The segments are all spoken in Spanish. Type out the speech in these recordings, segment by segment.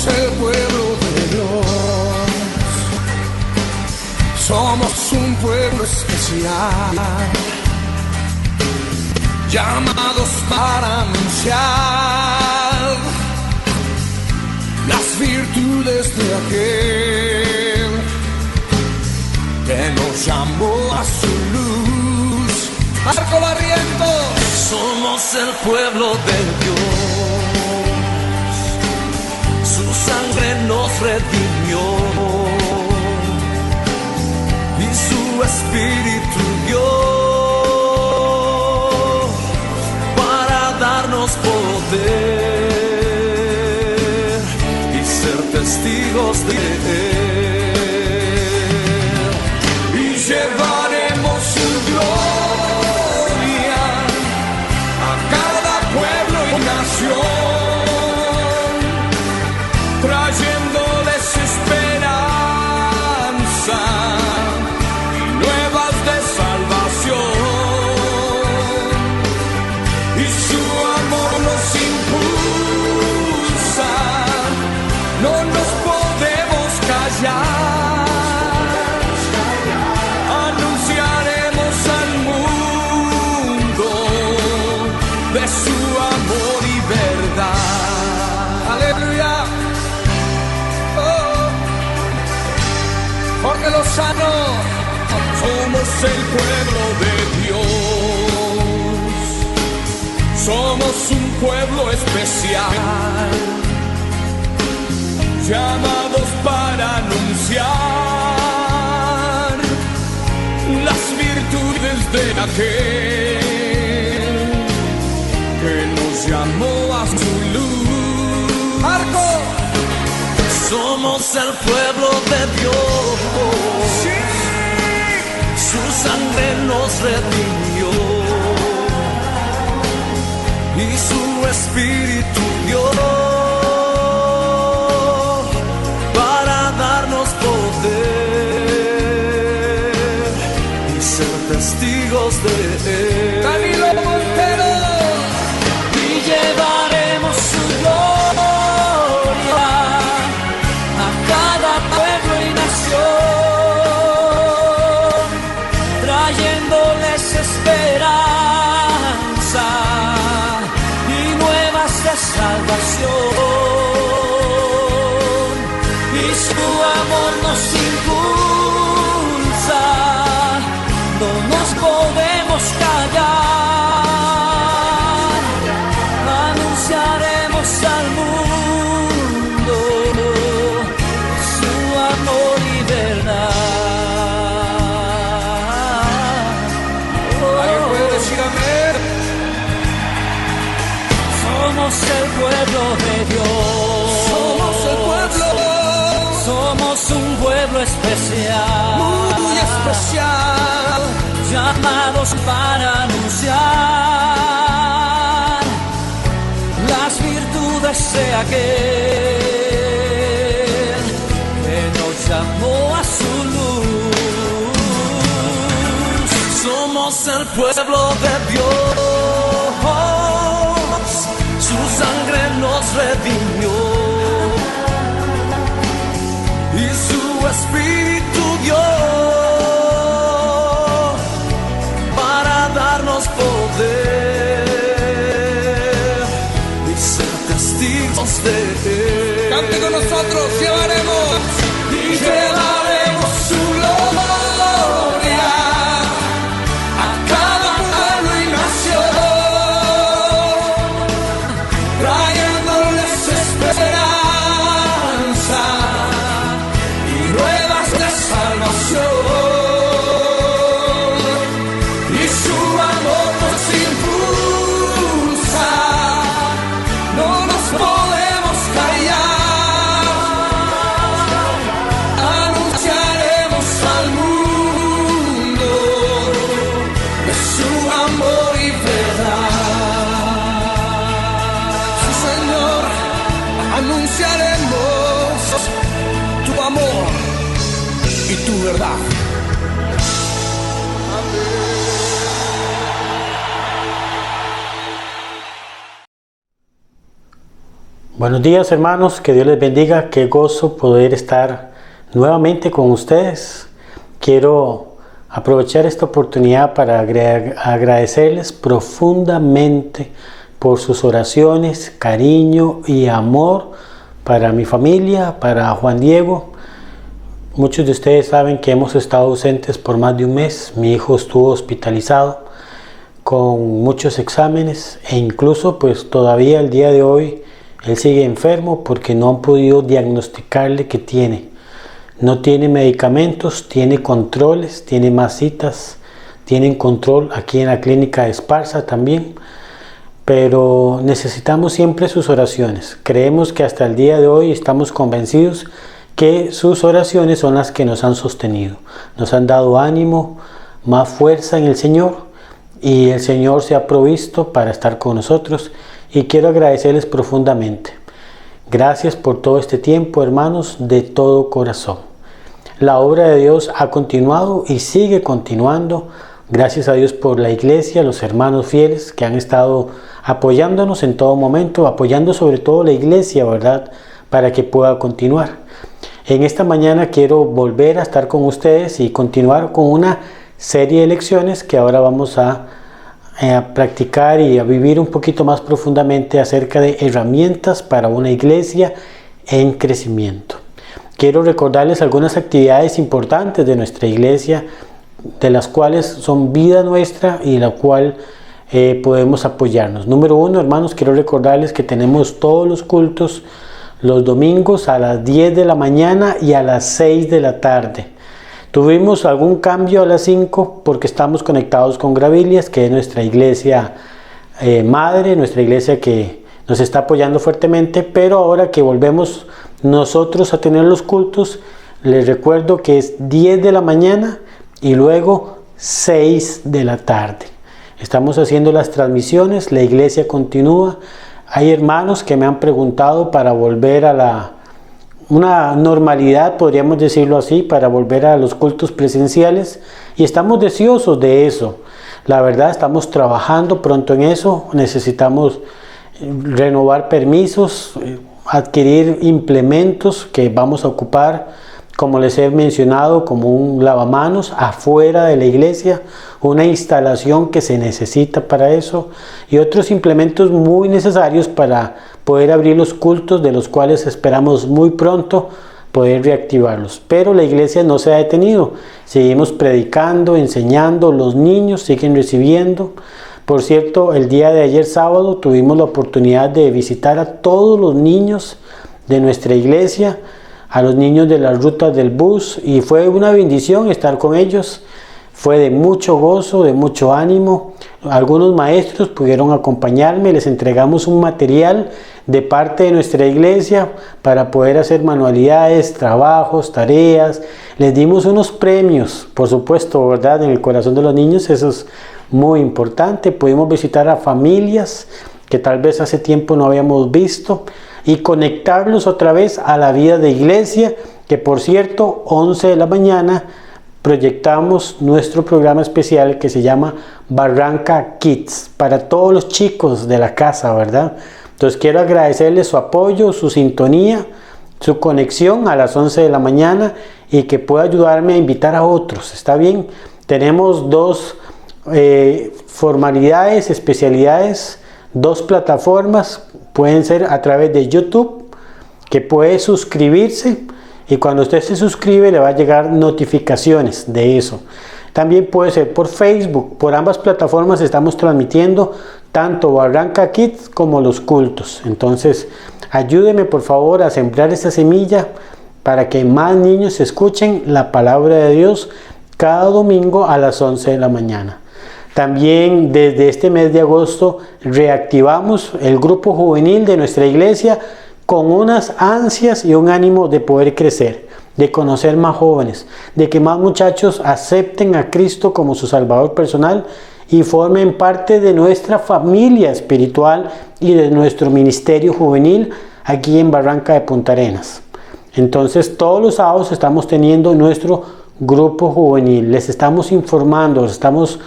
el pueblo de Dios, somos un pueblo especial, llamados para anunciar las virtudes de aquel que nos llamó a su luz. Marco Barrientos. Somos el pueblo de Dios, su sangre nos redimió y su espíritu dio para darnos poder y ser testigos de él, y llevaremos su gloria a cada pueblo y nación, trayéndoles esperanza y nuevas de salvación, y su amor nos impulsa, no nos podemos callar, anunciaremos al mundo de su amor y verdad. Aleluya. Oh. Jorge Lozano. Somos el pueblo de Dios, somos un pueblo especial, llamados para anunciar las virtudes de aquel que nos llamó a su luz. Marco. Somos el pueblo de Dios, Sí. su sangre nos redimió y su espíritu dio para darnos poder y ser testigos de él. Camilo Montero. Y llevaremos su gloria a cada pueblo y nación, trayéndoles esperanza y nuevas de salvación, y su amor nos impulsa, no nos podemos callar, anunciaremos al mundo su amor y verdad. ¿Alguien puede decir amén? Somos el pueblo de Dios, Somos el pueblo somos un pueblo especial, muy especial, llamados para anunciar las virtudes de aquel que nos llamó a su luz. Somos el pueblo de Dios, su sangre nos redimió y su espíritu dio para darnos poder y ser testigos de él. cante con nosotros, llevaremos. Y llevaremos su gloria a cada pueblo y nación, trayéndoles esperanza y nuevas de salvación, y su amor nos impulsa, no nos podemos callar, anunciaremos al mundo de su amor y verdad. Sí, Señor, anunciaremos tu amor y tu verdad. Buenos días, hermanos, que Dios les bendiga, qué gozo poder estar nuevamente con ustedes. Quiero aprovechar esta oportunidad para agradecerles profundamente por sus oraciones, cariño y amor para mi familia, para Juan Diego. Muchos de ustedes saben que hemos estado ausentes por más de un mes. Mi hijo estuvo hospitalizado con muchos exámenes e incluso pues todavía el día de hoy él sigue enfermo porque no han podido diagnosticarle que tiene. No tiene medicamentos, tiene controles, tiene más citas, tienen control aquí en la clínica de Esparza también. Pero necesitamos siempre sus oraciones. Creemos que hasta el día de hoy estamos convencidos que sus oraciones son las que nos han sostenido. Nos han dado ánimo, más fuerza en el Señor y el Señor se ha provisto para estar con nosotros. Y quiero agradecerles profundamente. Gracias por todo este tiempo, hermanos, de todo corazón. La obra de Dios ha continuado y sigue continuando. Gracias a Dios por la iglesia, los hermanos fieles que han estado apoyándonos en todo momento, apoyando sobre todo la iglesia, ¿verdad? Para que pueda continuar. En esta mañana quiero volver a estar con ustedes y continuar con una serie de lecciones que ahora vamos a practicar y a vivir un poquito más profundamente acerca de herramientas para una iglesia en crecimiento. Quiero recordarles algunas actividades importantes de nuestra iglesia, de las cuales son vida nuestra y la cual podemos apoyarnos. Número 1, hermanos, quiero recordarles que tenemos todos los cultos los domingos a las 10 de la mañana y a las 6 de la tarde. Tuvimos algún cambio a las 5 porque estamos conectados con Gravilias, que es nuestra iglesia madre, nuestra iglesia que nos está apoyando fuertemente, pero ahora que volvemos nosotros a tener los cultos, les recuerdo que es 10 de la mañana y luego 6 de la tarde. Estamos haciendo las transmisiones, la iglesia continúa. Hay hermanos que me han preguntado para volver a una normalidad, podríamos decirlo así, para volver a los cultos presenciales y estamos deseosos de eso. La verdad, estamos trabajando pronto en eso. Necesitamos renovar permisos, adquirir implementos que vamos a ocupar, como les he mencionado, como un lavamanos afuera de la iglesia, una instalación que se necesita para eso y otros implementos muy necesarios para poder abrir los cultos, de los cuales esperamos muy pronto poder reactivarlos. Pero la iglesia no se ha detenido, seguimos predicando, enseñando, los niños siguen recibiendo. Por cierto, el día de ayer sábado tuvimos la oportunidad de visitar a todos los niños de nuestra iglesia, a los niños de las rutas del bus, y fue una bendición estar con ellos. Fue de mucho gozo, de mucho ánimo. Algunos maestros pudieron acompañarme, les entregamos un material de parte de nuestra iglesia para poder hacer manualidades, trabajos, tareas. Les dimos unos premios, por supuesto, ¿verdad? En el corazón de los niños, eso es muy importante. Pudimos visitar a familias que tal vez hace tiempo no habíamos visto y conectarlos otra vez a la vida de iglesia, que por cierto, 11 de la mañana proyectamos nuestro programa especial que se llama Barranca Kids, para todos los chicos de la casa, ¿verdad? Entonces quiero agradecerles su apoyo, su sintonía, su conexión a las 11 de la mañana y que pueda ayudarme a invitar a otros, ¿está bien? Tenemos dos formalidades, especialidades, dos plataformas, pueden ser a través de YouTube, que puede suscribirse y cuando usted se suscribe le va a llegar notificaciones de eso. También puede ser por Facebook, por ambas plataformas estamos transmitiendo tanto Barranca Kids como los cultos. Entonces ayúdeme por favor a sembrar esta semilla para que más niños escuchen la palabra de Dios cada domingo a las 11 de la mañana. También desde este mes de agosto reactivamos el grupo juvenil de nuestra iglesia con unas ansias y un ánimo de poder crecer, de conocer más jóvenes, de que más muchachos acepten a Cristo como su Salvador personal y formen parte de nuestra familia espiritual y de nuestro ministerio juvenil aquí en Barranca de Punta Arenas. Entonces todos los sábados estamos teniendo nuestro grupo juvenil, les estamos informando, les estamos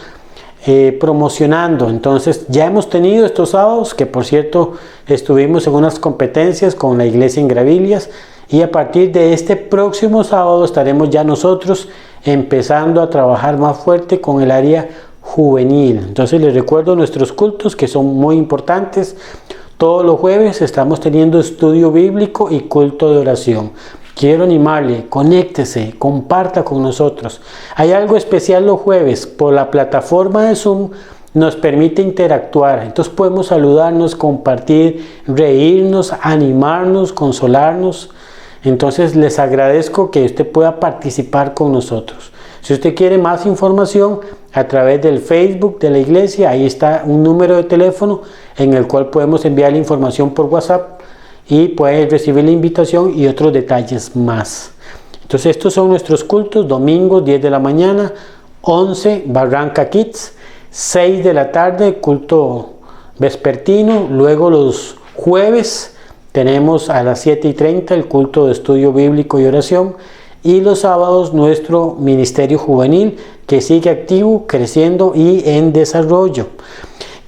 promocionando. Entonces ya hemos tenido estos sábados, que por cierto estuvimos en unas competencias con la iglesia en Gravillas, y a partir de este próximo sábado estaremos ya nosotros empezando a trabajar más fuerte con el área juvenil. Entonces les recuerdo nuestros cultos, que son muy importantes. Todos los jueves estamos teniendo estudio bíblico y culto de oración. Quiero animarle, conéctese, comparta con nosotros. Hay algo especial los jueves, por la plataforma de Zoom nos permite interactuar. Entonces podemos saludarnos, compartir, reírnos, animarnos, consolarnos. Entonces les agradezco que usted pueda participar con nosotros. Si usted quiere más información, a través del Facebook de la iglesia, ahí está un número de teléfono en el cual podemos enviar la información por WhatsApp y puede recibir la invitación y otros detalles más. Entonces estos son nuestros cultos: domingos 10 de la mañana, 11 Barranca Kids, 6 de la tarde culto vespertino. Luego los jueves tenemos a las 7:30 el culto de estudio bíblico y oración, y los sábados nuestro ministerio juvenil, que sigue activo, creciendo y en desarrollo.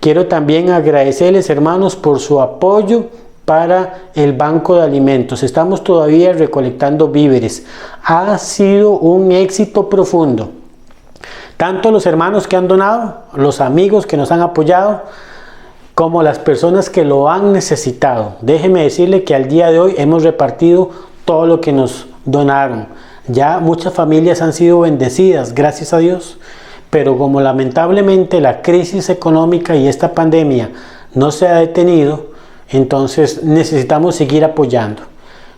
Quiero también agradecerles, hermanos, por su apoyo para el banco de alimentos. Estamos todavía recolectando víveres. Ha sido un éxito profundo. Tanto los hermanos que han donado, los amigos que nos han apoyado, como las personas que lo han necesitado. Déjeme decirle que al día de hoy hemos repartido todo lo que nos donaron. Ya muchas familias han sido bendecidas, gracias a Dios, pero como lamentablemente la crisis económica y esta pandemia no se ha detenido, entonces necesitamos seguir apoyando.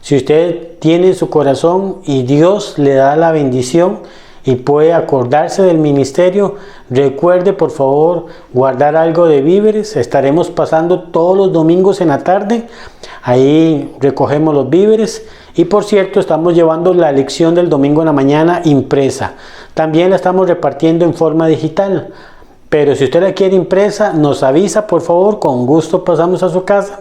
Si usted tiene en su corazón y Dios le da la bendición y puede acordarse del ministerio, recuerde por favor guardar algo de víveres. Estaremos pasando todos los domingos en la tarde, ahí recogemos los víveres. Y por cierto, estamos llevando la lección del domingo en la mañana impresa. También la estamos repartiendo en forma digital. Pero si usted la quiere impresa, nos avisa por favor, con gusto pasamos a su casa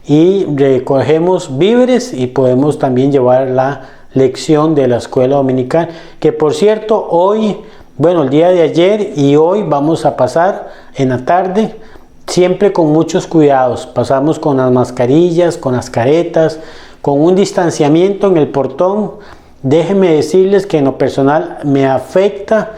y recogemos víveres, y podemos también llevar la lección de la escuela dominical, que por cierto hoy, el día de ayer y hoy vamos a pasar en la tarde, siempre con muchos cuidados. Pasamos con las mascarillas, con las caretas, con un distanciamiento en el portón. Déjenme decirles que en lo personal me afecta,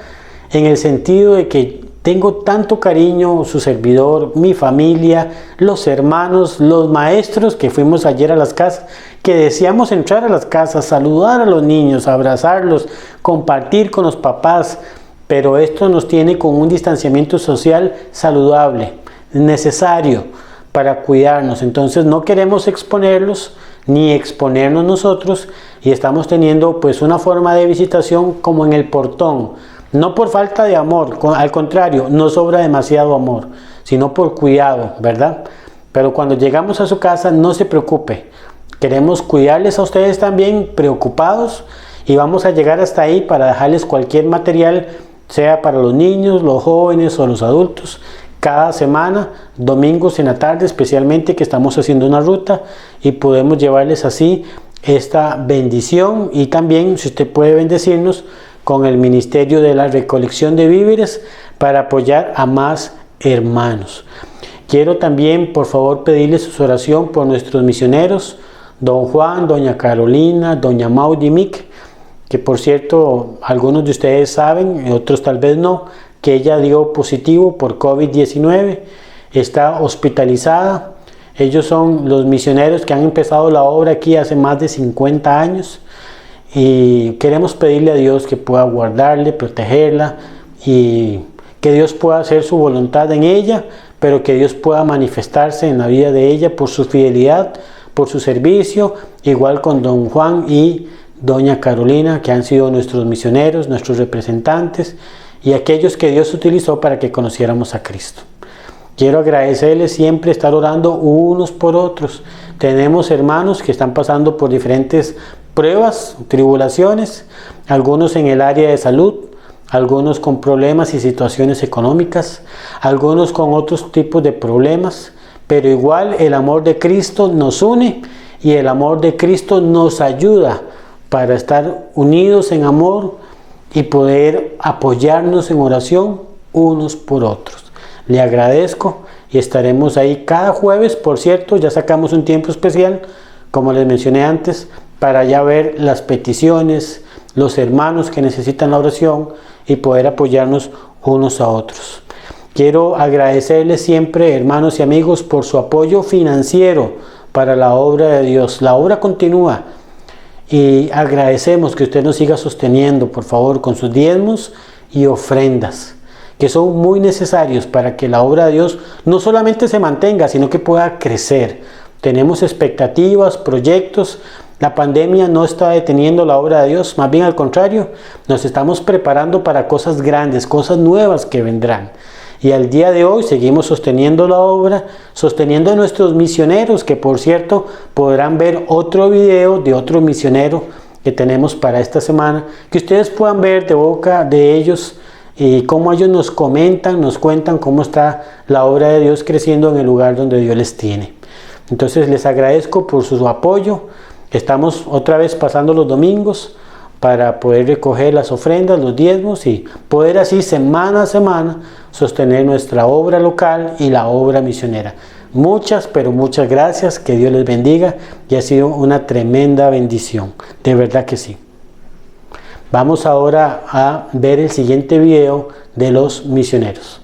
en el sentido de que tengo tanto cariño, su servidor, mi familia, los hermanos, los maestros que fuimos ayer a las casas, que deseamos entrar a las casas, saludar a los niños, abrazarlos, compartir con los papás, pero esto nos tiene con un distanciamiento social saludable, necesario para cuidarnos. Entonces no queremos exponerlos ni exponernos nosotros, y estamos teniendo pues una forma de visitación como en el portón, no por falta de amor, al contrario, no sobra demasiado amor, sino por cuidado, ¿verdad? Pero cuando llegamos a su casa, no se preocupe, queremos cuidarles a ustedes también, preocupados, y vamos a llegar hasta ahí para dejarles cualquier material, sea para los niños, los jóvenes o los adultos, cada semana, domingos en la tarde especialmente, que estamos haciendo una ruta y podemos llevarles así esta bendición. Y también si usted puede bendecirnos con el ministerio de la recolección de víveres para apoyar a más hermanos. Quiero también por favor pedirles su oración por nuestros misioneros, don Juan, doña Carolina, doña Maudi Mick, que por cierto algunos de ustedes saben, otros tal vez no, que ella dio positivo por COVID-19, está hospitalizada. Ellos son los misioneros que han empezado la obra aquí hace más de 50 años, y queremos pedirle a Dios que pueda guardarle, protegerla, y que Dios pueda hacer su voluntad en ella, pero que Dios pueda manifestarse en la vida de ella por su fidelidad, por su servicio, igual con don Juan y doña Carolina, que han sido nuestros misioneros, nuestros representantes, y aquellos que Dios utilizó para que conociéramos a Cristo. Quiero agradecerles siempre estar orando unos por otros. Tenemos hermanos que están pasando por diferentes pruebas, tribulaciones, algunos en el área de salud, algunos con problemas y situaciones económicas, algunos con otros tipos de problemas, pero igual el amor de Cristo nos une y el amor de Cristo nos ayuda para estar unidos en amor y poder apoyarnos en oración unos por otros. Le agradezco y estaremos ahí cada jueves. Por cierto, ya sacamos un tiempo especial, como les mencioné antes, para ya ver las peticiones, los hermanos que necesitan la oración y poder apoyarnos unos a otros. Quiero agradecerles siempre, hermanos y amigos, por su apoyo financiero para la obra de Dios. La obra continúa y agradecemos que usted nos siga sosteniendo, por favor, con sus diezmos y ofrendas, que son muy necesarios para que la obra de Dios no solamente se mantenga, sino que pueda crecer. Tenemos expectativas, proyectos. La pandemia no está deteniendo la obra de Dios, más bien al contrario, nos estamos preparando para cosas grandes, cosas nuevas que vendrán. Y al día de hoy seguimos sosteniendo la obra, sosteniendo a nuestros misioneros, que por cierto podrán ver otro video de otro misionero que tenemos para esta semana, que ustedes puedan ver de boca de ellos y cómo ellos nos comentan, nos cuentan cómo está la obra de Dios creciendo en el lugar donde Dios les tiene. Entonces les agradezco por su apoyo. Estamos otra vez pasando los domingos para poder recoger las ofrendas, los diezmos y poder así semana a semana sostener nuestra obra local y la obra misionera. Muchas, pero muchas gracias, que Dios les bendiga y ha sido una tremenda bendición, de verdad que sí. Vamos ahora a ver el siguiente video de los misioneros.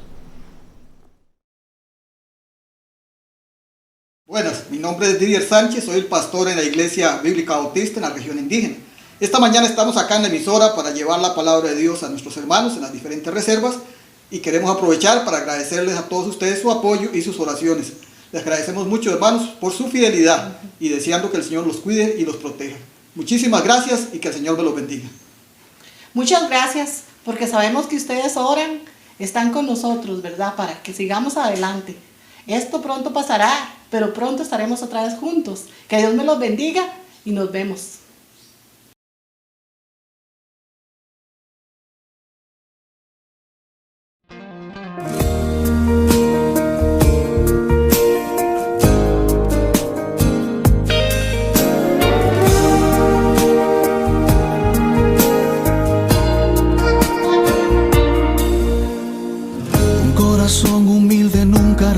Buenas, mi nombre es Didier Sánchez, soy el pastor en la Iglesia Bíblica Bautista en la región indígena. Esta mañana estamos acá en la emisora para llevar la palabra de Dios a nuestros hermanos en las diferentes reservas y queremos aprovechar para agradecerles a todos ustedes su apoyo y sus oraciones. Les agradecemos mucho, hermanos, por su fidelidad y deseando que el Señor los cuide y los proteja. Muchísimas gracias y que el Señor me los bendiga. Muchas gracias, porque sabemos que ustedes oran, están con nosotros, ¿verdad? Para que sigamos adelante. Esto pronto pasará, pero pronto estaremos otra vez juntos. Que Dios me los bendiga y nos vemos.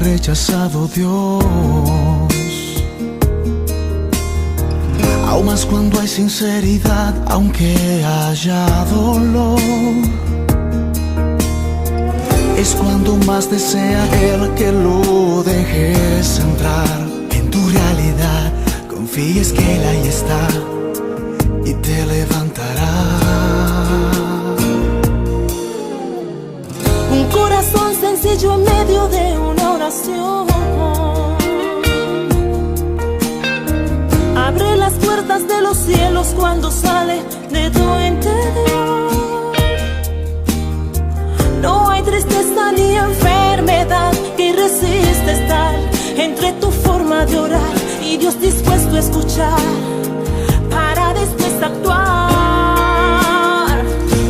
Rechazado Dios, aún más cuando hay sinceridad, aunque haya dolor, es cuando más desea Él que lo dejes entrar en tu realidad, confíes que Él ahí está y te levantará. Un corazón sencillo en medio de una oración abre las puertas de los cielos cuando sale de tu interior. No hay tristeza ni enfermedad que resista estar entre tu forma de orar y Dios dispuesto a escuchar para después actuar.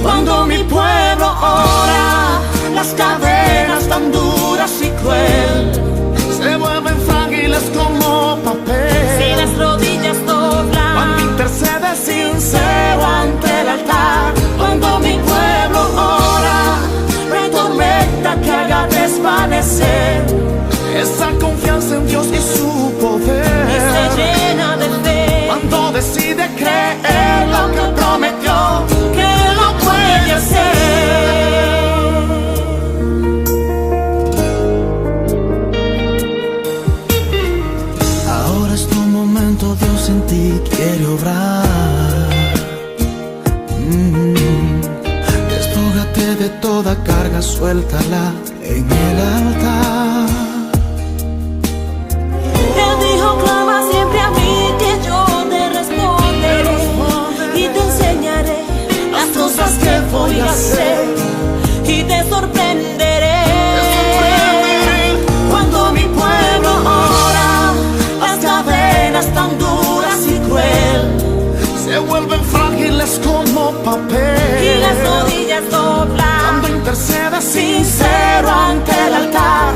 Cuando mi pueblo ora, las cadenas tan duras y cruel se vuelven frágiles como papel. Si las rodillas doblan, cuando intercede sincero ante el altar. cuando mi pueblo ora, no hay tormenta que haga desvanecer esa confianza en Dios y su poder. y se llena de fe. Cuando decide creer lo que prometió, Que lo puede hacer. Dios en ti quiere obrar. Despójate de toda carga, suéltala en el altar. Él dijo, clama siempre a mí que yo te responderé y te enseñaré las cosas que voy a hacer y te sorprenderé. Cuando mi pueblo ora, las cadenas tan duras y cruel se vuelven frágiles como papel. y las rodillas doblan Cuando intercede sincero ante el altar.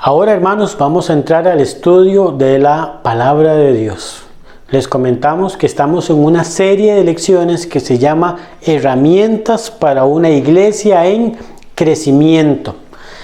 Ahora, hermanos, vamos a entrar al estudio de la palabra de Dios. Les comentamos que estamos en una serie de lecciones que se llama Herramientas para una iglesia en crecimiento.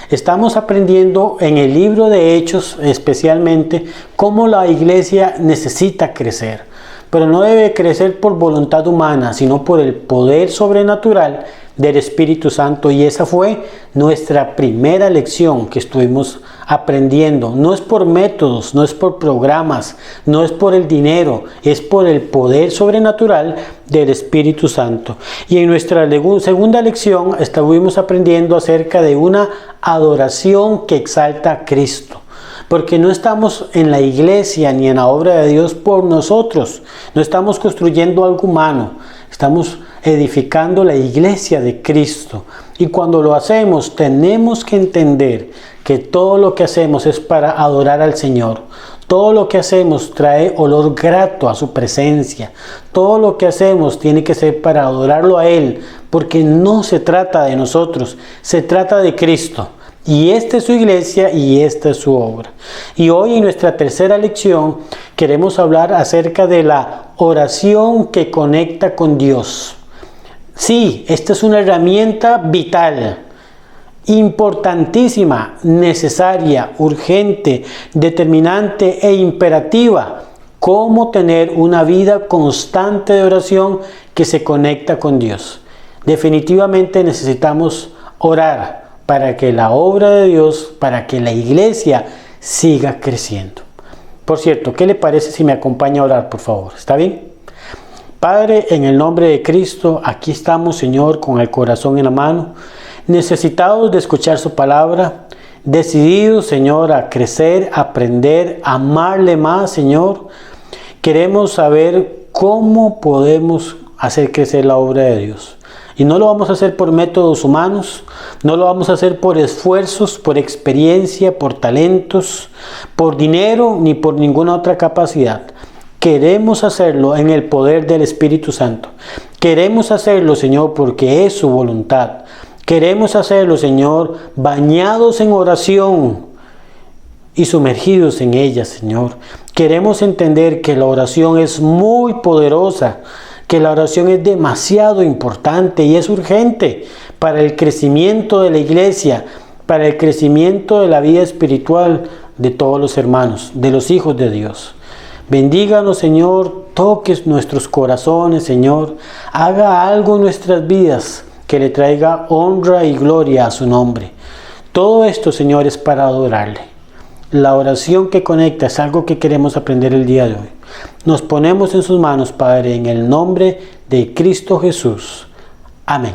Estamos aprendiendo en el libro de Hechos especialmente cómo la iglesia necesita crecer, pero no debe crecer por voluntad humana, sino por el poder sobrenatural del Espíritu Santo. Y esa fue nuestra primera lección que estuvimos aprendiendo. No es por métodos, no es por programas, no es por el dinero, es por el poder sobrenatural del Espíritu Santo. Y en nuestra segunda lección estuvimos aprendiendo acerca de una adoración que exalta a Cristo. Porque no estamos en la iglesia ni en la obra de Dios por nosotros. No estamos construyendo algo humano. Estamos edificando la iglesia de Cristo. Y cuando lo hacemos, tenemos que entender que todo lo que hacemos es para adorar al Señor. Todo lo que hacemos trae olor grato a su presencia. Todo lo que hacemos tiene que ser para adorarlo a Él. Porque no se trata de nosotros, se trata de Cristo. Y esta es su iglesia y esta es su obra. Y hoy en nuestra tercera lección queremos hablar acerca de la oración que conecta con Dios. Sí, esta es una herramienta vital, importantísima, necesaria, urgente, determinante e imperativa. Cómo tener una vida constante de oración que se conecta con Dios. Definitivamente necesitamos orar para que la obra de Dios, para que la iglesia siga creciendo. Por cierto, ¿qué le parece si me acompaña a orar, por favor? ¿Está bien? Padre, en el nombre de Cristo, aquí estamos, Señor, con el corazón en la mano, necesitados de escuchar su palabra, decididos, Señor, a crecer, a aprender, a amarle más, Señor. Queremos saber cómo podemos hacer crecer la obra de Dios. Y no lo vamos a hacer por métodos humanos, no lo vamos a hacer por esfuerzos, por experiencia, por talentos, por dinero, ni por ninguna otra capacidad. Queremos hacerlo en el poder del Espíritu Santo. Queremos hacerlo, Señor, porque es su voluntad. Queremos hacerlo, Señor, bañados en oración y sumergidos en ella, Señor. Queremos entender que la oración es muy poderosa, que la oración es demasiado importante y es urgente para el crecimiento de la iglesia, para el crecimiento de la vida espiritual de todos los hermanos, de los hijos de Dios. Bendíganos, Señor, toques nuestros corazones, Señor, haga algo en nuestras vidas que le traiga honra y gloria a su nombre. Todo esto, Señor, es para adorarle. La oración que conecta es algo que queremos aprender el día de hoy. Nos ponemos en sus manos, Padre, en el nombre de Cristo Jesús. Amén.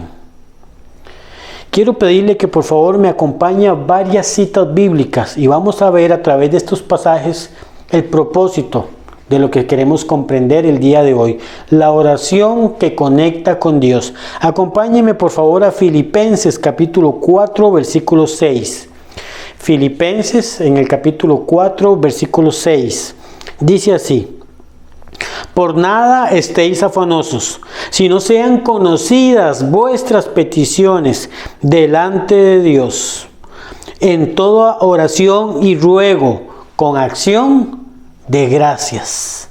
Quiero pedirle que por favor me acompañe a varias citas bíblicas y vamos a ver a través de estos pasajes el propósito de lo que queremos comprender el día de hoy. La oración que conecta con Dios. Acompáñeme por favor a Filipenses capítulo 4, versículo 6. Filipenses en el capítulo 4, versículo 6. Dice así: por nada estéis afanosos, sino sean conocidas vuestras peticiones delante de Dios, en toda oración y ruego, con acción de gracias.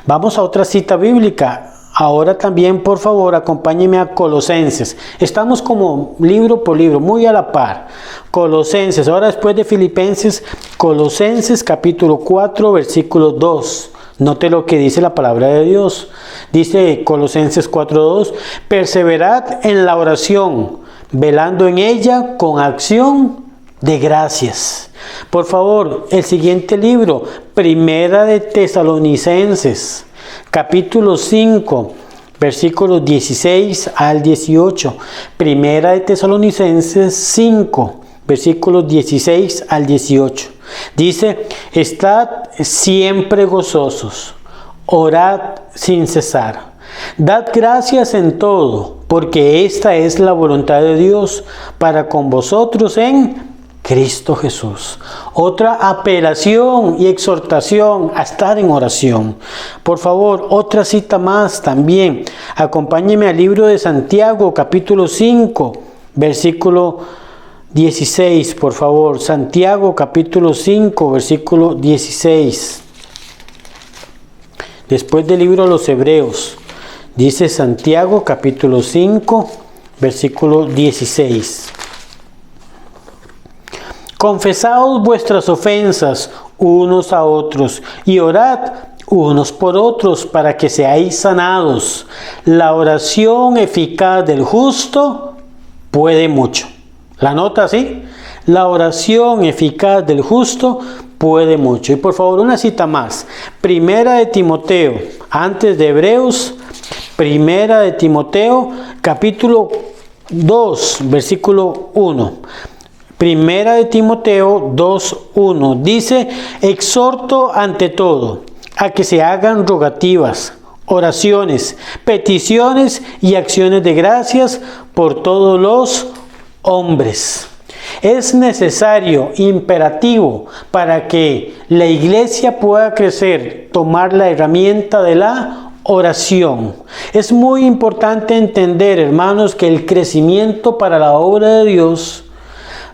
Vamos a otra cita bíblica. Ahora también, por favor, acompáñenme a Colosenses. Estamos como libro por libro, muy a la par. Colosenses, ahora después de Filipenses, Colosenses capítulo 4, versículo 2. Note lo que dice la palabra de Dios. Dice Colosenses 4:2, perseverad en la oración, velando en ella con acción de gracias. Por favor, el siguiente libro, Primera de Tesalonicenses, capítulo 5, versículos 16 al 18. Primera de Tesalonicenses 5, versículos 16 al 18. Dice: estad siempre gozosos, orad sin cesar, dad gracias en todo, porque esta es la voluntad de Dios para con vosotros en Cristo Jesús. Otra apelación y exhortación a estar en oración. Por favor, otra cita más también. Acompáñeme al libro de Santiago, capítulo 5, versículo 16, por favor. Santiago capítulo 5, versículo 16. Después del libro de los Hebreos, dice Santiago capítulo 5, versículo 16. Confesaos vuestras ofensas unos a otros y orad unos por otros para que seáis sanados. La oración eficaz del justo puede mucho. ¿La nota así? La oración eficaz del justo puede mucho. Y por favor, una cita más. Primera de Timoteo, antes de Hebreos, Primera de Timoteo, capítulo 2, versículo 1. Primera de Timoteo 2:1 dice: exhorto ante todo a que se hagan rogativas, oraciones, peticiones y acciones de gracias por todos los hombres. Es necesario, imperativo, para que la iglesia pueda crecer, tomar la herramienta de la oración. Es muy importante entender, hermanos, que el crecimiento para la obra de Dios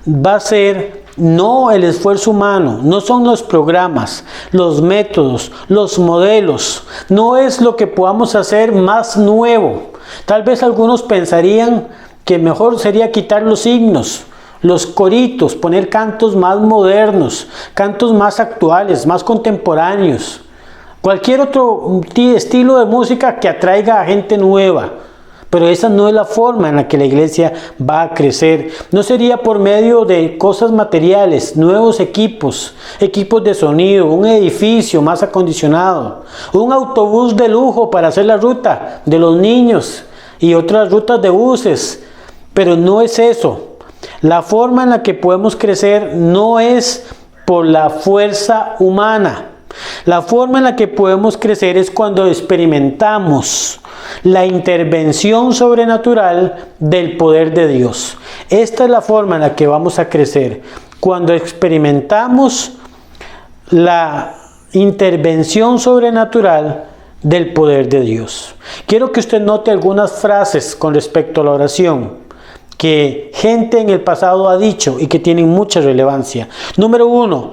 va a ser no el esfuerzo humano, no son los programas, los métodos, los modelos, no es lo que podamos hacer más nuevo. Tal vez algunos pensarían que mejor sería quitar los himnos, los coritos, poner cantos más modernos, cantos más actuales, más contemporáneos, cualquier otro estilo de música que atraiga a gente nueva. Pero esa no es la forma en la que la iglesia va a crecer. No sería por medio de cosas materiales, nuevos equipos de sonido, un edificio más acondicionado, un autobús de lujo para hacer la ruta de los niños y otras rutas de buses. Pero no es eso. La forma en la que podemos crecer no es por la fuerza humana. La forma en la que podemos crecer es cuando experimentamos la intervención sobrenatural del poder de Dios. Esta es la forma en la que vamos a crecer. Cuando experimentamos la intervención sobrenatural del poder de Dios. Quiero que usted note algunas frases con respecto a la oración que gente en el pasado ha dicho y que tienen mucha relevancia. Número 1,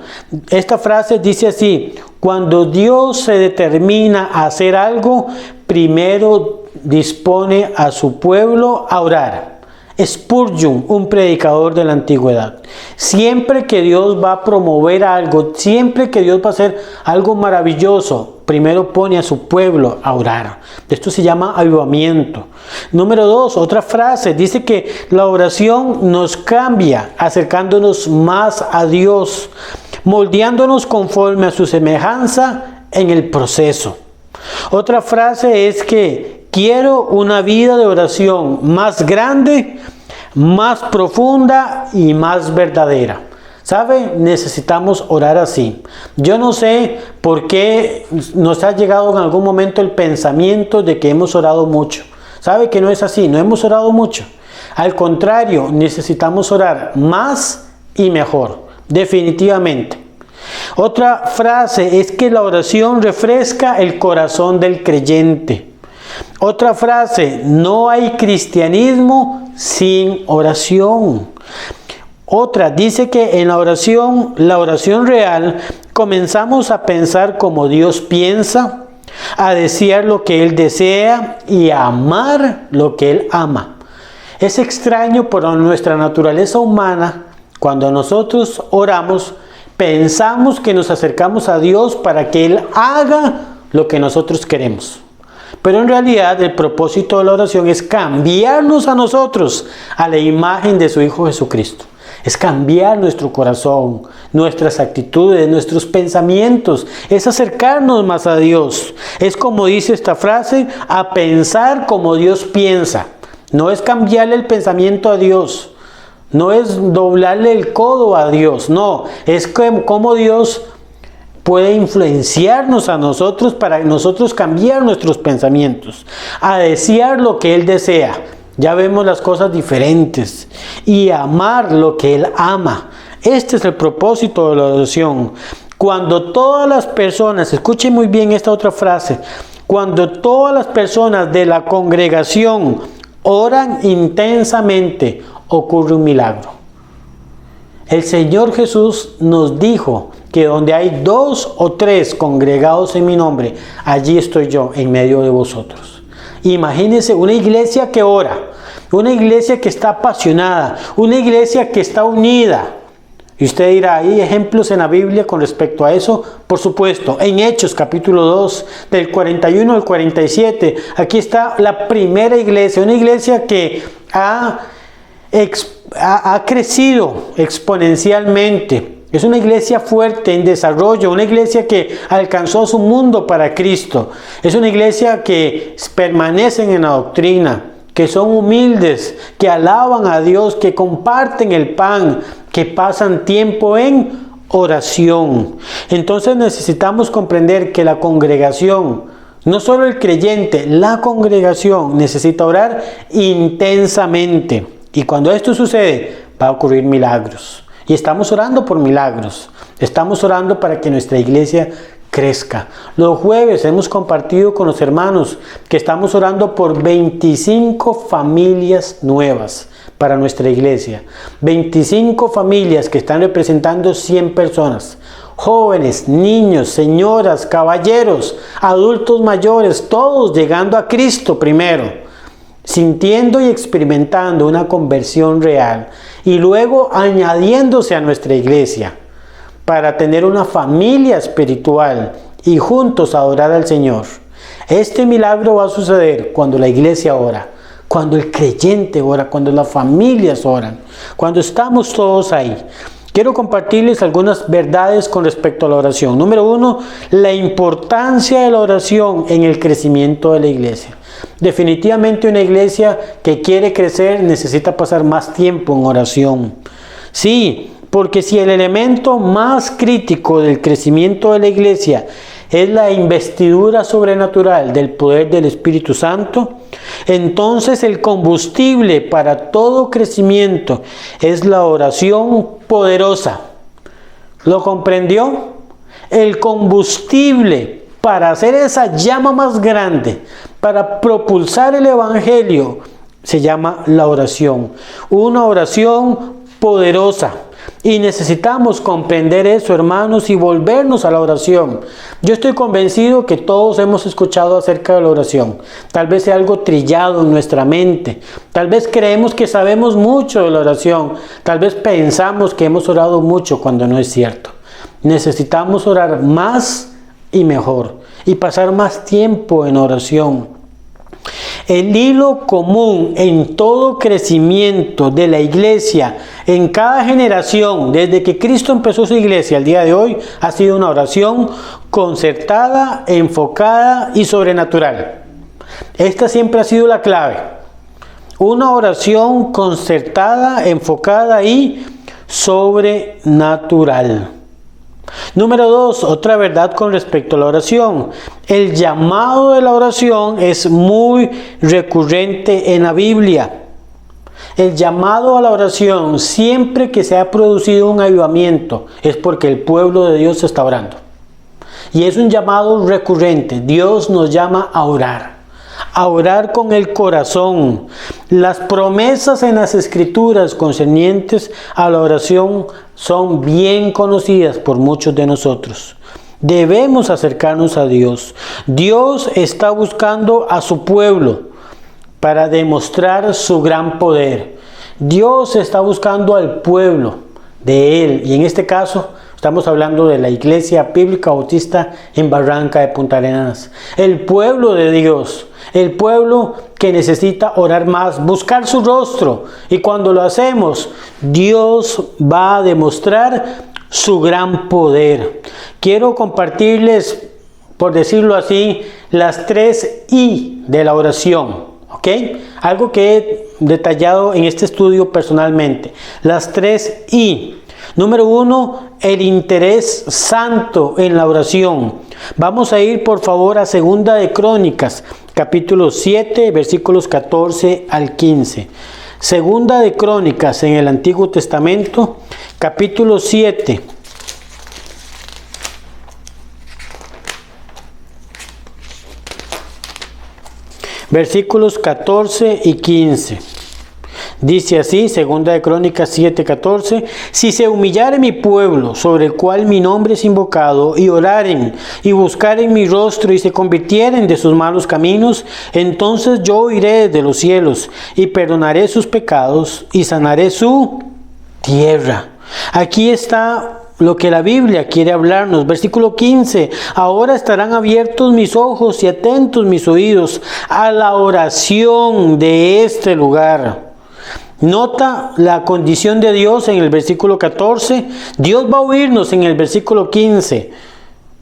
esta frase dice así: cuando Dios se determina a hacer algo, primero dispone a su pueblo a orar. Spurgeon, un predicador de la antigüedad. Siempre que Dios va a promover algo, siempre que Dios va a hacer algo maravilloso, primero pone a su pueblo a orar. Esto se llama avivamiento. Número 2, otra frase, dice que la oración nos cambia, acercándonos más a Dios, moldeándonos conforme a su semejanza en el proceso. Otra frase es que quiero una vida de oración más grande, más profunda y más verdadera. ¿Sabe? Necesitamos orar así. Yo no sé por qué nos ha llegado en algún momento el pensamiento de que hemos orado mucho. ¿Sabe que no es así? No hemos orado mucho. Al contrario, necesitamos orar más y mejor. Definitivamente. Otra frase es que la oración refresca el corazón del creyente. Otra frase: no hay cristianismo sin oración. Otra dice que en la oración real, comenzamos a pensar como Dios piensa, a desear lo que Él desea y a amar lo que Él ama. Es extraño, por nuestra naturaleza humana, cuando nosotros oramos, pensamos que nos acercamos a Dios para que Él haga lo que nosotros queremos. Pero en realidad el propósito de la oración es cambiarnos a nosotros a la imagen de su Hijo Jesucristo. Es cambiar nuestro corazón, nuestras actitudes, nuestros pensamientos. Es acercarnos más a Dios. Es, como dice esta frase, a pensar como Dios piensa. No es cambiarle el pensamiento a Dios. No es doblarle el codo a Dios. No, es como Dios puede influenciarnos a nosotros para nosotros cambiar nuestros pensamientos, a desear lo que Él desea. Ya vemos las cosas diferentes y amar lo que Él ama. Este es el propósito de la oración. Cuando todas las personas, escuchen muy bien esta otra frase, cuando todas las personas de la congregación oran intensamente, ocurre un milagro. El Señor Jesús nos dijo que donde hay 2 o 3 congregados en mi nombre, allí estoy yo en medio de vosotros. Imagínense una iglesia que ora, una iglesia que está apasionada, una iglesia que está unida. Y usted dirá, ¿hay ejemplos en la Biblia con respecto a eso? Por supuesto, en Hechos capítulo 2, del 41 al 47, aquí está la primera iglesia, una iglesia que ha crecido exponencialmente. Es una iglesia fuerte en desarrollo, una iglesia que alcanzó su mundo para Cristo. Es una iglesia que permanecen en la doctrina, que son humildes, que alaban a Dios, que comparten el pan, que pasan tiempo en oración. Entonces necesitamos comprender que la congregación, no solo el creyente, la congregación necesita orar intensamente. Y cuando esto sucede, va a ocurrir milagros. Y estamos orando por milagros. Estamos orando para que nuestra iglesia crezca. Los jueves hemos compartido con los hermanos que estamos orando por 25 familias nuevas para nuestra iglesia. 25 familias que están representando 100 personas. Jóvenes, niños, señoras, caballeros, adultos mayores, todos llegando a Cristo primero, sintiendo y experimentando una conversión real y luego añadiéndose a nuestra iglesia para tener una familia espiritual y juntos adorar al Señor. Este milagro va a suceder cuando la iglesia ora, cuando el creyente ora, cuando las familias oran, cuando estamos todos ahí. Quiero compartirles algunas verdades con respecto a la oración. Número 1, la importancia de la oración en el crecimiento de la iglesia. Definitivamente una iglesia que quiere crecer necesita pasar más tiempo en oración. Sí, porque si el elemento más crítico del crecimiento de la iglesia es la investidura sobrenatural del poder del Espíritu Santo, entonces el combustible para todo crecimiento es la oración poderosa. ¿Lo comprendió? El combustible para hacer esa llama más grande, para propulsar el evangelio, se llama la oración. Una oración poderosa. Y necesitamos comprender eso, hermanos, y volvernos a la oración. Yo estoy convencido que todos hemos escuchado acerca de la oración. Tal vez sea algo trillado en nuestra mente. Tal vez creemos que sabemos mucho de la oración. Tal vez pensamos que hemos orado mucho cuando no es cierto. Necesitamos orar más y mejor y pasar más tiempo en oración. El hilo común en todo crecimiento de la iglesia, en cada generación, desde que Cristo empezó su iglesia al día de hoy, ha sido una oración concertada, enfocada y sobrenatural. Esta siempre ha sido la clave. Una oración concertada, enfocada y sobrenatural. Número 2, otra verdad con respecto a la oración. El llamado de la oración es muy recurrente en la Biblia. El llamado a la oración, siempre que se ha producido un avivamiento, es porque el pueblo de Dios está orando. Y es un llamado recurrente. Dios nos llama a orar con el corazón. Las promesas en las Escrituras concernientes a la oración son bien conocidas por muchos de nosotros. Debemos acercarnos a Dios. Dios está buscando a su pueblo para demostrar su gran poder. Dios está buscando al pueblo de Él, y en este caso estamos hablando de la Iglesia Bíblica Bautista en Barranca de Punta Arenas. El pueblo de Dios, el pueblo que necesita orar más, buscar su rostro. Y cuando lo hacemos, Dios va a demostrar su gran poder. Quiero compartirles, por decirlo así, las 3 I de la oración. ¿Ok? Algo que he detallado en este estudio personalmente. Las 3 I. Número 1, el interés santo en la oración. Vamos a ir por favor a Segunda de Crónicas, capítulo 7, versículos 14 al 15. Segunda de Crónicas en el Antiguo Testamento, capítulo 7. Versículos 14 y 15. Dice así, segunda de Crónicas 7:14, si se humillare mi pueblo, sobre el cual mi nombre es invocado, y oraren, y buscaren mi rostro, y se convirtieren de sus malos caminos, entonces yo oiré desde los cielos, y perdonaré sus pecados, y sanaré su tierra. Aquí está lo que la Biblia quiere hablarnos. Versículo 15. Ahora estarán abiertos mis ojos y atentos mis oídos a la oración de este lugar. Nota la condición de Dios en el versículo 14. Dios va a oírnos en el versículo 15.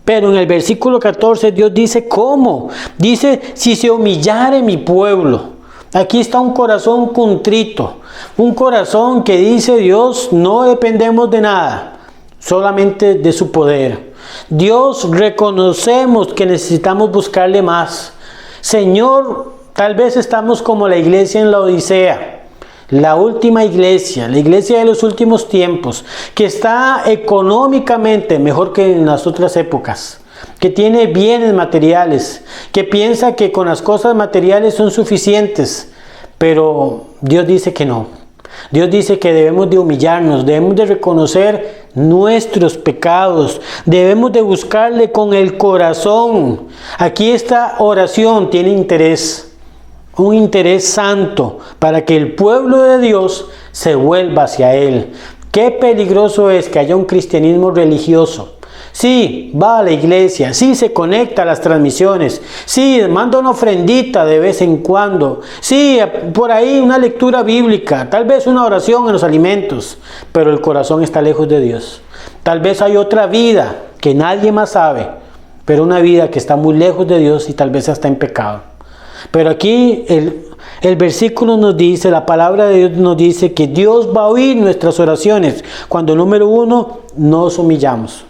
Pero en el versículo 14 Dios dice ¿cómo? Dice, si se humillare mi pueblo. Aquí está un corazón contrito, un corazón que dice Dios, no dependemos de nada, solamente de su poder. Dios, reconocemos que necesitamos buscarle más. Señor, tal vez estamos como la iglesia en la Odisea, la última iglesia, la iglesia de los últimos tiempos, que está económicamente mejor que en las otras épocas, que tiene bienes materiales, que piensa que con las cosas materiales son suficientes, pero Dios dice que no. Dios dice que debemos de humillarnos, debemos de reconocer nuestros pecados, debemos de buscarle con el corazón. Aquí esta oración tiene interés, un interés santo, para que el pueblo de Dios se vuelva hacia Él. Qué peligroso es que haya un cristianismo religioso. Sí, va a la iglesia, sí se conecta a las transmisiones, sí, manda una ofrendita de vez en cuando, sí, por ahí una lectura bíblica, tal vez una oración en los alimentos, pero el corazón está lejos de Dios. Tal vez hay otra vida que nadie más sabe, pero una vida que está muy lejos de Dios y tal vez está en pecado. Pero aquí el versículo nos dice, la palabra de Dios nos dice que Dios va a oír nuestras oraciones cuando, número uno, nos humillamos.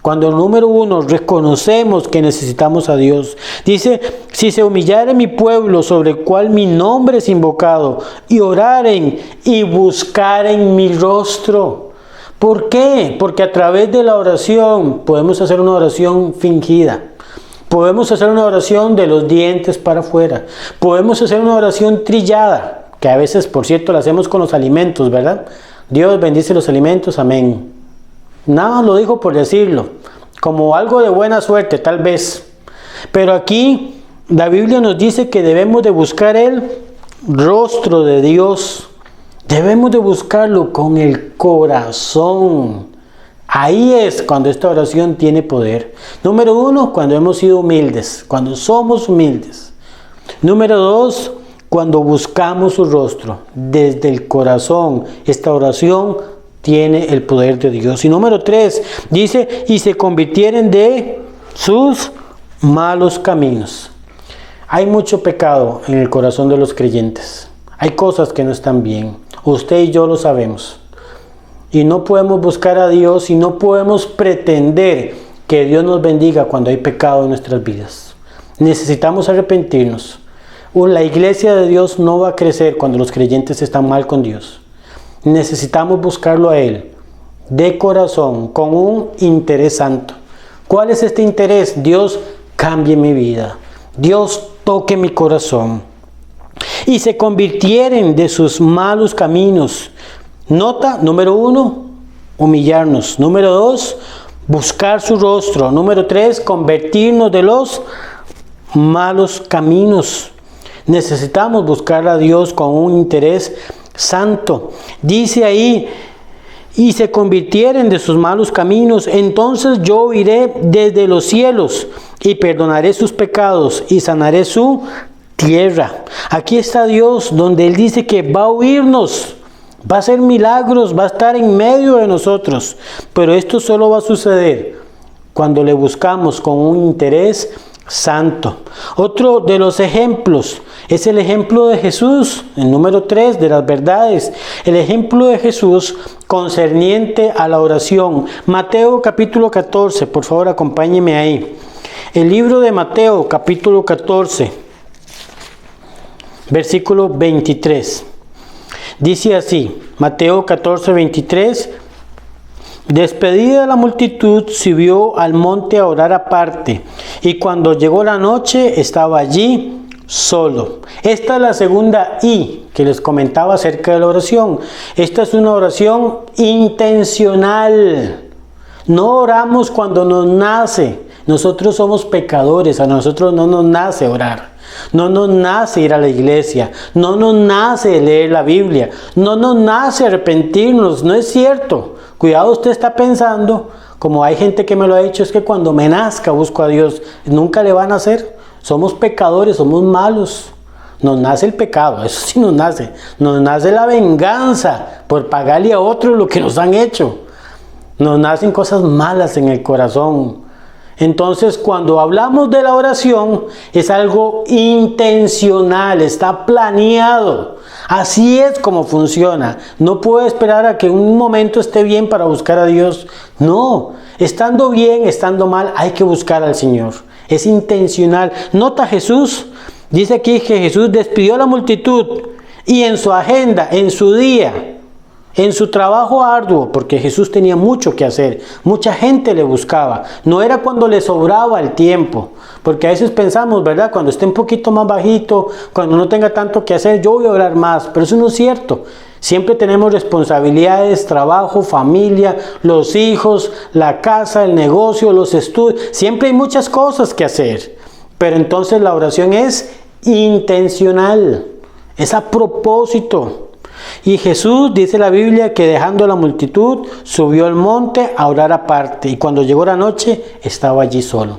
Cuando, número uno, reconocemos que necesitamos a Dios. Dice, si se humillare mi pueblo sobre el cual mi nombre es invocado, y oraren y buscaren mi rostro. ¿Por qué? Porque a través de la oración podemos hacer una oración fingida. Podemos hacer una oración de los dientes para afuera. Podemos hacer una oración trillada, que a veces, por cierto, la hacemos con los alimentos, ¿verdad? Dios bendice los alimentos, amén. Nada lo dijo por decirlo, como algo de buena suerte, tal vez. Pero aquí la Biblia nos dice que debemos de buscar el rostro de Dios. Debemos de buscarlo con el corazón. Ahí es cuando esta oración tiene poder. Número uno, cuando hemos sido humildes, cuando somos humildes. Número dos, cuando buscamos su rostro desde el corazón. Esta oración tiene el poder de Dios. Y número 3, dice, y se convirtieren de sus malos caminos. Hay mucho pecado en el corazón de los creyentes. Hay cosas que no están bien. Usted y yo lo sabemos. Y no podemos buscar a Dios y no podemos pretender que Dios nos bendiga cuando hay pecado en nuestras vidas. Necesitamos arrepentirnos. La iglesia de Dios no va a crecer cuando los creyentes están mal con Dios. Necesitamos buscarlo a Él, de corazón, con un interés santo. ¿Cuál es este interés? Dios cambie mi vida. Dios toque mi corazón. Y se convirtieren de sus malos caminos. Nota, número 1, humillarnos. Número 2, buscar su rostro. Número 3, convertirnos de los malos caminos. Necesitamos buscar a Dios con un interés santo. Dice ahí, y se convirtieren de sus malos caminos, entonces yo oiré desde los cielos y perdonaré sus pecados y sanaré su tierra. Aquí está Dios, donde Él dice que va a oírnos, va a hacer milagros, va a estar en medio de nosotros, pero esto solo va a suceder cuando le buscamos con un interés santo. Otro de los ejemplos es el ejemplo de Jesús, el número 3 de las verdades, el ejemplo de Jesús concerniente a la oración. Mateo capítulo 14, por favor acompáñeme ahí. El libro de Mateo capítulo 14, versículo 23. Dice así, Mateo 14, 23. Despedida la multitud, subió al monte a orar aparte, y cuando llegó la noche, estaba allí solo. Esta es la segunda I que les comentaba acerca de la oración. Esta es una oración intencional. No oramos cuando nos nace. Nosotros somos pecadores, a nosotros no nos nace orar. No nos nace ir a la iglesia, no nos nace leer la Biblia, no nos nace arrepentirnos, no es cierto. Cuidado, usted está pensando, como hay gente que me lo ha dicho, es que cuando me nazca busco a Dios. Nunca le van a hacer. Somos pecadores, somos malos. Nos nace el pecado, eso sí nos nace. Nos nace la venganza por pagarle a otros lo que nos han hecho. Nos nacen cosas malas en el corazón. Entonces, cuando hablamos de la oración, es algo intencional, está planeado. Así es como funciona. No puedo esperar a que un momento esté bien para buscar a Dios. No, estando bien, estando mal, hay que buscar al Señor. Es intencional. Nota Jesús, dice aquí que Jesús despidió a la multitud y en su agenda, en su día, en su trabajo arduo, porque Jesús tenía mucho que hacer, mucha gente le buscaba, no era cuando le sobraba el tiempo, porque a veces pensamos, ¿verdad? Cuando esté un poquito más bajito, cuando no tenga tanto que hacer, yo voy a orar más, pero eso no es cierto. Siempre tenemos responsabilidades, trabajo, familia, los hijos, la casa, el negocio, los estudios, siempre hay muchas cosas que hacer, pero entonces la oración es intencional, es a propósito. Y Jesús, dice la Biblia, que dejando la multitud, subió al monte a orar aparte. Y cuando llegó la noche, estaba allí solo.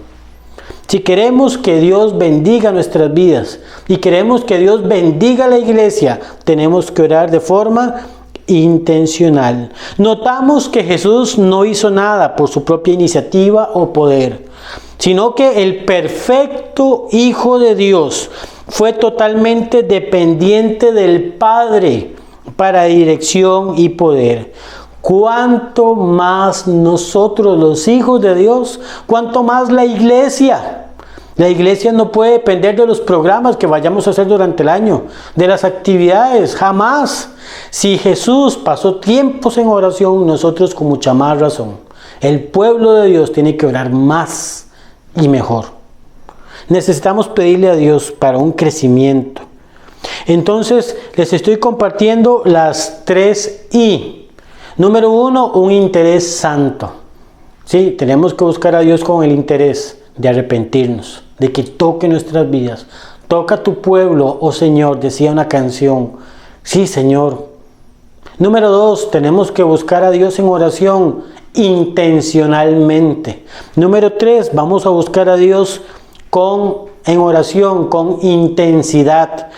Si queremos que Dios bendiga nuestras vidas y queremos que Dios bendiga la iglesia, tenemos que orar de forma intencional. Notamos que Jesús no hizo nada por su propia iniciativa o poder, sino que el perfecto Hijo de Dios fue totalmente dependiente del Padre para dirección y poder. ¿Cuánto más nosotros, los hijos de Dios? ¿Cuánto más la iglesia? La iglesia no puede depender de los programas que vayamos a hacer durante el año, de las actividades, jamás. Si Jesús pasó tiempos en oración, nosotros con mucha más razón. El pueblo de Dios tiene que orar más y mejor. Necesitamos pedirle a Dios para un crecimiento. Entonces, les estoy compartiendo las 3 I. Número 1, un interés santo. Sí, tenemos que buscar a Dios con el interés de arrepentirnos, de que toque nuestras vidas. Toca tu pueblo, oh Señor, decía una canción. Sí, Señor. Número 2, tenemos que buscar a Dios en oración intencionalmente. Número 3, vamos a buscar a Dios en oración con intensidad.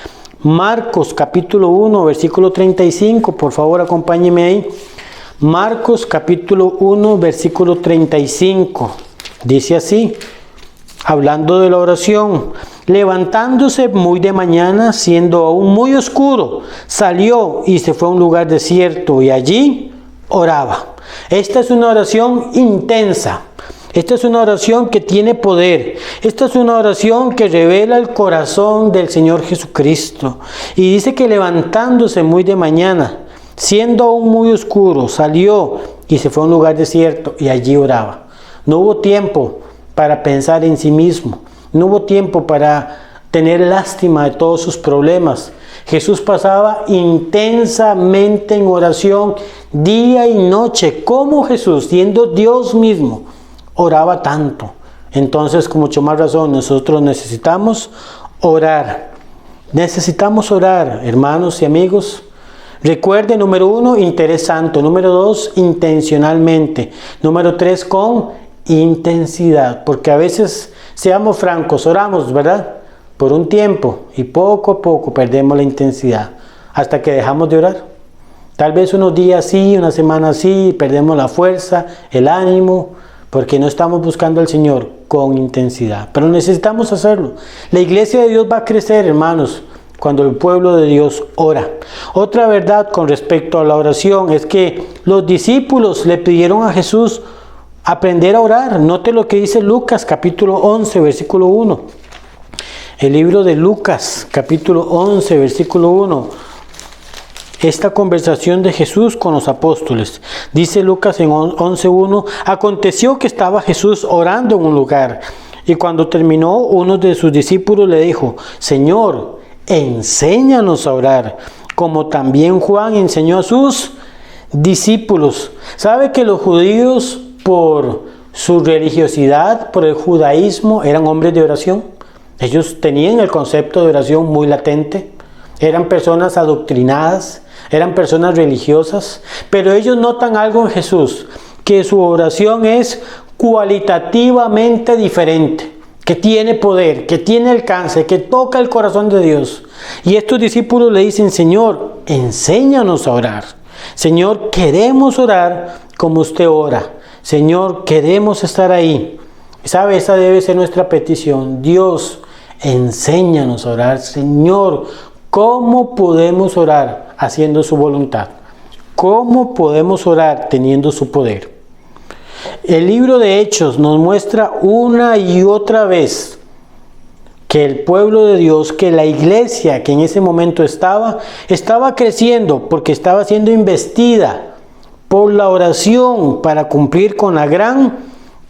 Marcos capítulo 1, versículo 35, por favor acompáñeme ahí. Marcos capítulo 1, versículo 35, dice así, hablando de la oración: levantándose muy de mañana, siendo aún muy oscuro, salió y se fue a un lugar desierto y allí oraba. Esta es una oración intensa. Esta es una oración que tiene poder. Esta es una oración que revela el corazón del Señor Jesucristo. Y dice que levantándose muy de mañana, siendo aún muy oscuro, salió y se fue a un lugar desierto y allí oraba. No hubo tiempo para pensar en sí mismo. No hubo tiempo para tener lástima de todos sus problemas. Jesús pasaba intensamente en oración día y noche. ¿Cómo Jesús, siendo Dios mismo, oraba tanto? Entonces, con mucho más razón, nosotros necesitamos orar. Necesitamos orar, hermanos y amigos. Recuerde, número 1, interés santo. Número 2, intencionalmente. Número 3, con intensidad. Porque a veces, seamos francos, oramos, ¿verdad? Por un tiempo y poco a poco perdemos la intensidad hasta que dejamos de orar. Tal vez unos días sí, una semana sí, perdemos la fuerza, el ánimo, porque no estamos buscando al Señor con intensidad. Pero necesitamos hacerlo. La iglesia de Dios va a crecer, hermanos, cuando el pueblo de Dios ora. Otra verdad con respecto a la oración es que los discípulos le pidieron a Jesús aprender a orar. Note lo que dice Lucas capítulo 11, versículo 1. El libro de Lucas capítulo 11, versículo 1. Esta conversación de Jesús con los apóstoles. Dice Lucas en 11:1: aconteció que estaba Jesús orando en un lugar, Y cuando terminó, uno de sus discípulos le dijo: Señor, enséñanos a orar, como también Juan enseñó a sus discípulos. ¿Sabe que los judíos, por su religiosidad, por el judaísmo, eran hombres de oración? Ellos tenían el concepto de oración muy latente. Eran personas adoctrinadas, eran personas religiosas, pero ellos notan algo en Jesús, que su oración es cualitativamente diferente, que tiene poder, que tiene alcance, que toca el corazón de Dios. Y estos discípulos le dicen: Señor, enséñanos a orar. Señor, queremos orar como usted ora. Señor, queremos estar ahí. ¿Sabe? Esa debe ser nuestra petición. Dios, enséñanos a orar. Señor, ¿cómo podemos orar haciendo su voluntad? ¿Cómo podemos orar teniendo su poder? El libro de Hechos nos muestra una y otra vez que el pueblo de Dios, que la iglesia que en ese momento estaba creciendo porque estaba siendo investida por la oración para cumplir con la gran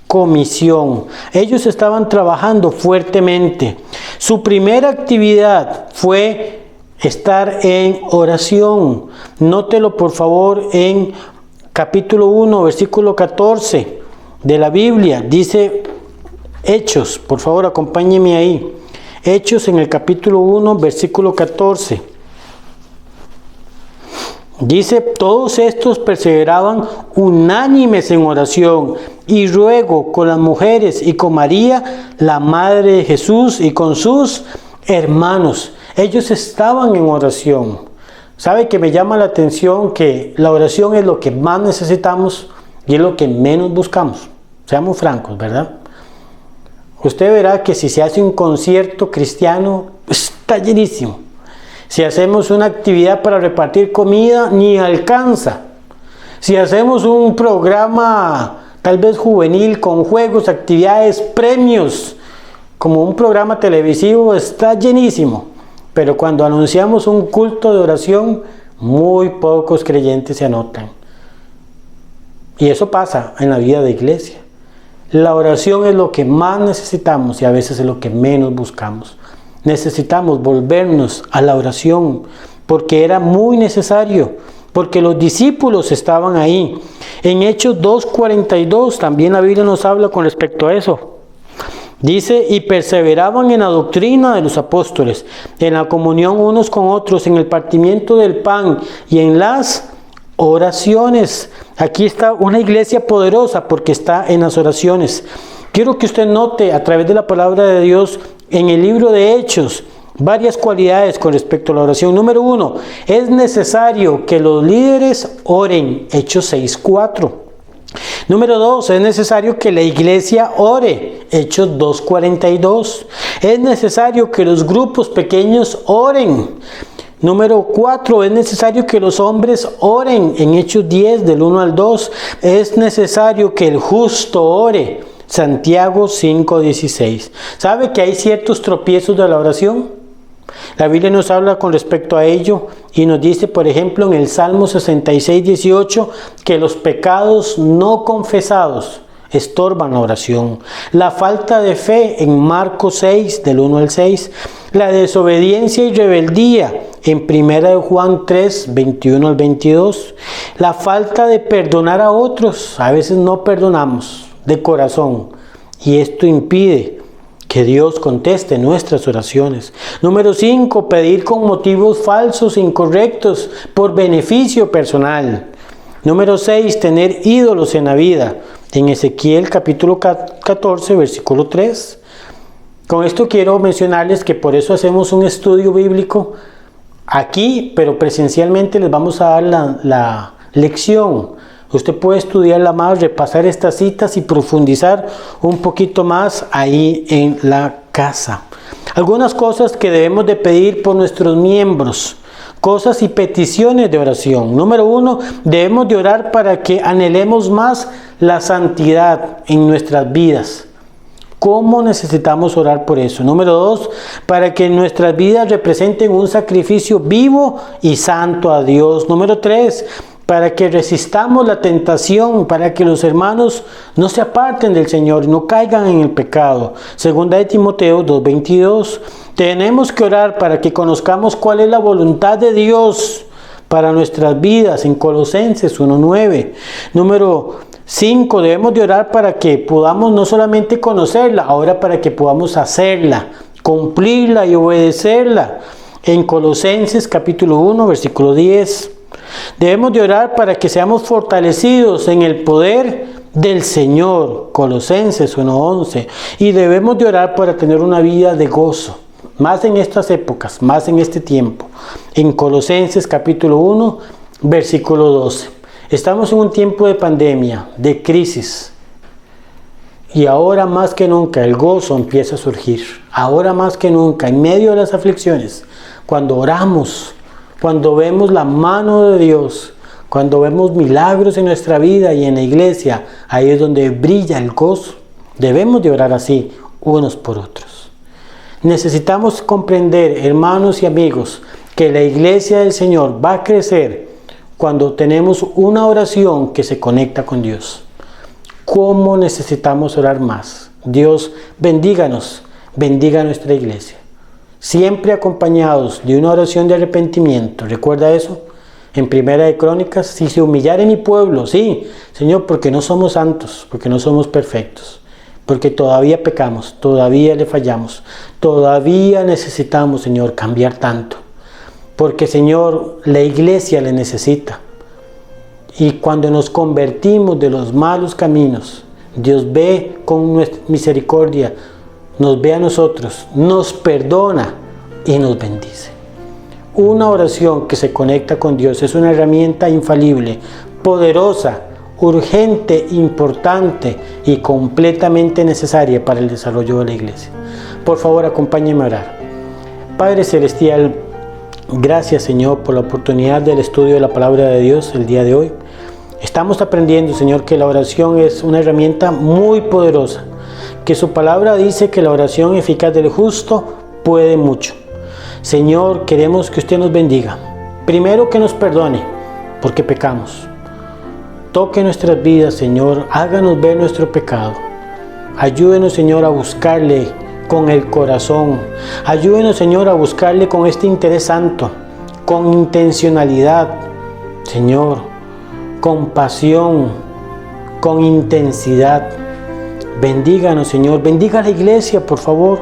comisión. Ellos estaban trabajando fuertemente. Su primera actividad fue estar en oración. Nótelo por favor en capítulo 1, versículo 14 de la Biblia. Dice Hechos, por favor acompáñenme ahí. Hechos en el capítulo 1, versículo 14. Dice: todos estos perseveraban unánimes en oración y ruego con las mujeres y con María, la madre de Jesús, y con sus hermanos. Ellos estaban en oración. ¿Sabe que me llama la atención que la oración es lo que más necesitamos y es lo que menos buscamos? Seamos francos, ¿verdad? Usted verá que si se hace un concierto cristiano, está llenísimo. Si hacemos una actividad para repartir comida, ni alcanza. Si hacemos un programa tal vez juvenil con juegos, actividades, premios, como un programa televisivo, está llenísimo. Pero cuando anunciamos un culto de oración, muy pocos creyentes se anotan. Y eso pasa en la vida de iglesia. La oración es lo que más necesitamos y a veces es lo que menos buscamos. Necesitamos volvernos a la oración porque era muy necesario, porque los discípulos estaban ahí. En Hechos 2:42 también la Biblia nos habla con respecto a eso. Dice: y perseveraban en la doctrina de los apóstoles, en la comunión unos con otros, en el partimiento del pan y en las oraciones. Aquí está una iglesia poderosa porque está en las oraciones. Quiero que usted note a través de la palabra de Dios en el libro de Hechos varias cualidades con respecto a la oración. Número 1, es necesario que los líderes oren. Hechos 6:4. Número 2, es necesario que la iglesia ore. Hechos 2:42. Es necesario que los grupos pequeños oren. Número 4, es necesario que los hombres oren. En Hechos 10, del 1 al 2. Es necesario que el justo ore. Santiago 5:16. ¿Sabe que hay ciertos tropiezos de la oración? La Biblia nos habla con respecto a ello y nos dice, por ejemplo, en el Salmo 66:18, que los pecados no confesados estorban la oración. La falta de fe en Marcos 6, del 1 al 6. La desobediencia y rebeldía en 1 Juan 3, 21 al 22. La falta de perdonar a otros. A veces no perdonamos de corazón y esto impide que Dios conteste nuestras oraciones. Número 5, pedir con motivos falsos e incorrectos por beneficio personal. Número 6, tener ídolos en la vida. En Ezequiel capítulo 14, versículo 3. Con esto quiero mencionarles que por eso hacemos un estudio bíblico aquí, pero presencialmente les vamos a dar la lección. Usted puede estudiarla más, repasar estas citas y profundizar un poquito más ahí en la casa. Algunas cosas que debemos de pedir por nuestros miembros, cosas y peticiones de oración. Número 1, debemos de orar para que anhelemos más la santidad en nuestras vidas. ¿Cómo necesitamos orar por eso? Número 2, para que nuestras vidas representen un sacrificio vivo y santo a Dios. Número 3, para que resistamos la tentación, para que los hermanos no se aparten del Señor, no caigan en el pecado. Segunda de Timoteo 2:22. Tenemos que orar para que conozcamos cuál es la voluntad de Dios para nuestras vidas, en Colosenses 1:9. Número 5, debemos de orar para que podamos no solamente conocerla, ahora para que podamos hacerla, cumplirla y obedecerla. En Colosenses capítulo 1, versículo 10. Debemos de orar para que seamos fortalecidos en el poder del Señor. Colosenses 1:11. Y debemos de orar para tener una vida de gozo, más en estas épocas, más en este tiempo. En Colosenses capítulo 1, versículo 12. Estamos en un tiempo de pandemia, de crisis. Y ahora más que nunca el gozo empieza a surgir. Ahora más que nunca, en medio de las aflicciones, cuando oramos, cuando vemos la mano de Dios, cuando vemos milagros en nuestra vida y en la iglesia, ahí es donde brilla el gozo. Debemos de orar así, unos por otros. Necesitamos comprender, hermanos y amigos, que la iglesia del Señor va a crecer cuando tenemos una oración que se conecta con Dios. ¿Cómo necesitamos orar más? Dios, bendíganos, bendiga nuestra iglesia. Siempre acompañados de una oración de arrepentimiento. ¿Recuerda eso? En Primera de Crónicas, si se humillare mi pueblo, sí, Señor, porque no somos santos, porque no somos perfectos, porque todavía pecamos, todavía le fallamos, todavía necesitamos, Señor, cambiar tanto. Porque, Señor, la iglesia le necesita. Y cuando nos convertimos de los malos caminos, Dios ve con misericordia, nos ve a nosotros, nos perdona y nos bendice. Una oración que se conecta con Dios es una herramienta infalible, poderosa, urgente, importante y completamente necesaria para el desarrollo de la iglesia. Por favor, acompáñenme a orar. Padre Celestial, gracias, Señor, por la oportunidad del estudio de la palabra de Dios el día de hoy. Estamos aprendiendo, Señor, que la oración es una herramienta muy poderosa, que su palabra dice que la oración eficaz del justo puede mucho. Señor, queremos que usted nos bendiga. Primero, que nos perdone porque pecamos. Toque nuestras vidas, Señor, háganos ver nuestro pecado. Ayúdenos, Señor, a buscarle con el corazón. Ayúdenos, Señor, a buscarle con este interés santo, con intencionalidad, Señor, con pasión, con intensidad. Bendíganos, Señor, bendiga a la iglesia, por favor,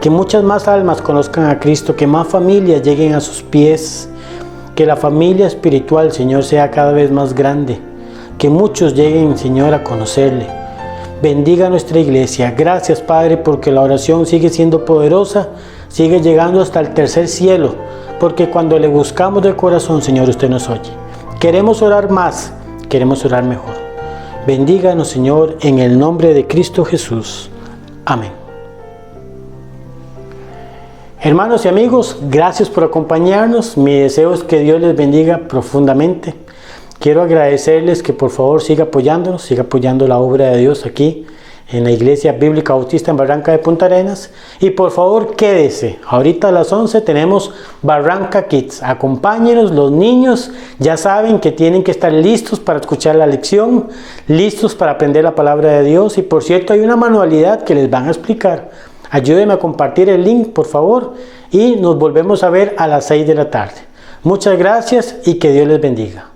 que muchas más almas conozcan a Cristo, que más familias lleguen a sus pies, que la familia espiritual, Señor, sea cada vez más grande, que muchos lleguen, Señor, a conocerle. Bendiga a nuestra iglesia. Gracias, Padre, porque la oración sigue siendo poderosa, sigue llegando hasta el tercer cielo, porque cuando le buscamos de corazón, Señor, usted nos oye. Queremos orar más, queremos orar mejor. Bendíganos, Señor, en el nombre de Cristo Jesús. Amén. Hermanos y amigos, gracias por acompañarnos. Mi deseo es que Dios les bendiga profundamente. Quiero agradecerles que por favor siga apoyándonos, siga apoyando la obra de Dios aquí en la Iglesia Bíblica Bautista en Barranca de Punta Arenas. Y por favor quédese, ahorita a las 11 tenemos Barranca Kids. Acompáñenos, los niños ya saben que tienen que estar listos para escuchar la lección, listos para aprender la palabra de Dios. Y por cierto, hay una manualidad que les van a explicar. Ayúdenme a compartir el link, por favor, y nos volvemos a ver a las 6 de la tarde. Muchas gracias y que Dios les bendiga.